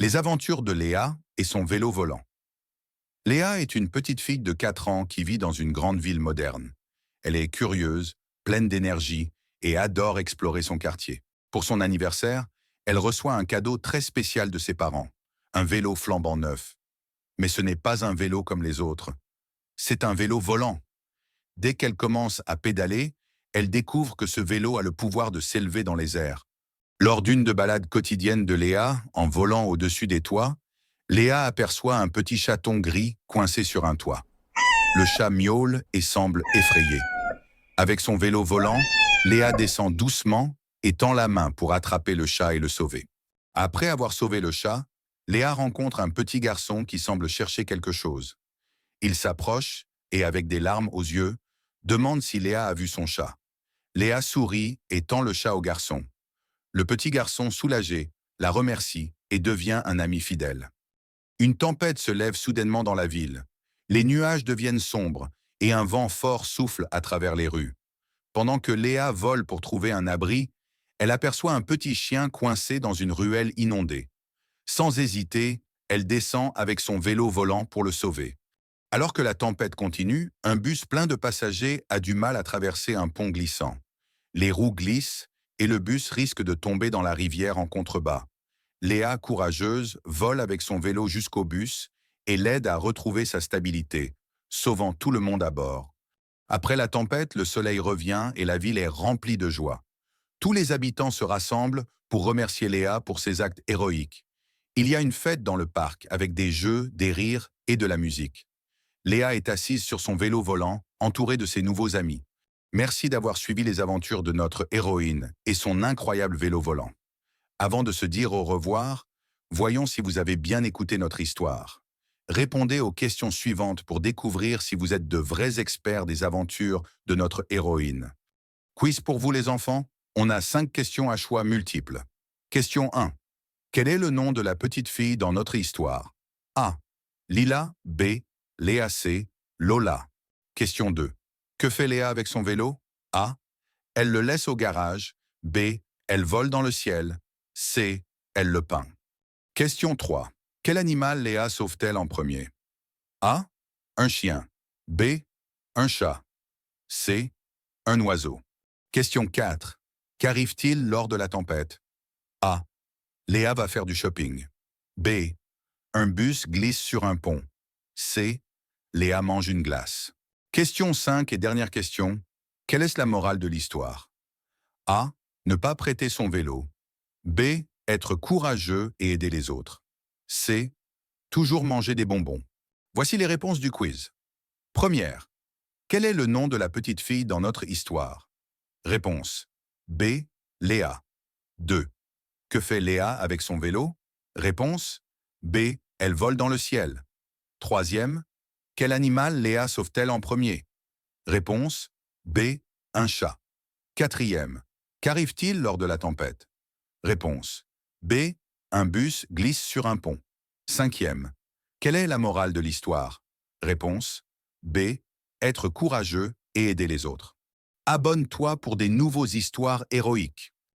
Les aventures de Léa et son vélo volant. Léa est une petite fille de 4 ans qui vit dans une grande ville moderne. Elle est curieuse, pleine d'énergie et adore explorer son quartier. Pour son anniversaire, elle reçoit un cadeau très spécial de ses parents, un vélo flambant neuf. Mais ce n'est pas un vélo comme les autres, c'est un vélo volant. Dès qu'elle commence à pédaler, elle découvre que ce vélo a le pouvoir de s'élever dans les airs. Lors d'une de balades quotidiennes de Léa, en volant au-dessus des toits, Léa aperçoit un petit chaton gris coincé sur un toit. Le chat miaule et semble effrayé. Avec son vélo volant, Léa descend doucement et tend la main pour attraper le chat et le sauver. Après avoir sauvé le chat, Léa rencontre un petit garçon qui semble chercher quelque chose. Il s'approche et, avec des larmes aux yeux, demande si Léa a vu son chat. Léa sourit et tend le chat au garçon. Le petit garçon, soulagé, la remercie et devient un ami fidèle. Une tempête se lève soudainement dans la ville. Les nuages deviennent sombres et un vent fort souffle à travers les rues. Pendant que Léa vole pour trouver un abri, elle aperçoit un petit chien coincé dans une ruelle inondée. Sans hésiter, elle descend avec son vélo volant pour le sauver. Alors que la tempête continue, un bus plein de passagers a du mal à traverser un pont glissant. Les roues glissent et le bus risque de tomber dans la rivière en contrebas. Léa, courageuse, vole avec son vélo jusqu'au bus et l'aide à retrouver sa stabilité, sauvant tout le monde à bord. Après la tempête, le soleil revient et la ville est remplie de joie. Tous les habitants se rassemblent pour remercier Léa pour ses actes héroïques. Il y a une fête dans le parc avec des jeux, des rires et de la musique. Léa est assise sur son vélo volant, entourée de ses nouveaux amis. Merci d'avoir suivi les aventures de notre héroïne et son incroyable vélo volant. Avant de se dire au revoir, voyons si vous avez bien écouté notre histoire. Répondez aux questions suivantes pour découvrir si vous êtes de vrais experts des aventures de notre héroïne. Quiz pour vous les enfants, on a 5 questions à choix multiples. Question 1. Quel est le nom de la petite fille dans notre histoire? A. Lila. B. Léa. C. Lola. Question 2. Que fait Léa avec son vélo? A. Elle le laisse au garage. B. Elle vole dans le ciel. C. Elle le peint. Question 3. Quel animal Léa sauve-t-elle en premier? A. Un chien. B. Un chat. C. Un oiseau. Question 4. Qu'arrive-t-il lors de la tempête? A. Léa va faire du shopping. B. Un bus glisse sur un pont. C. Léa mange une glace. Question 5 et dernière question. Quelle est la morale de l'histoire? A. Ne pas prêter son vélo. B. Être courageux et aider les autres. C. Toujours manger des bonbons. Voici les réponses du quiz. Première. Quel est le nom de la petite fille dans notre histoire? Réponse. B. Léa. 2. Que fait Léa avec son vélo? Réponse. B. Elle vole dans le ciel. Troisième. Quel animal Léa sauve-t-elle en premier? Réponse. B. Un chat. Quatrième. Qu'arrive-t-il lors de la tempête? Réponse. B. Un bus glisse sur un pont. Cinquième. Quelle est la morale de l'histoire? Réponse. B. Être courageux et aider les autres. Abonne-toi pour des nouveaux histoires héroïques.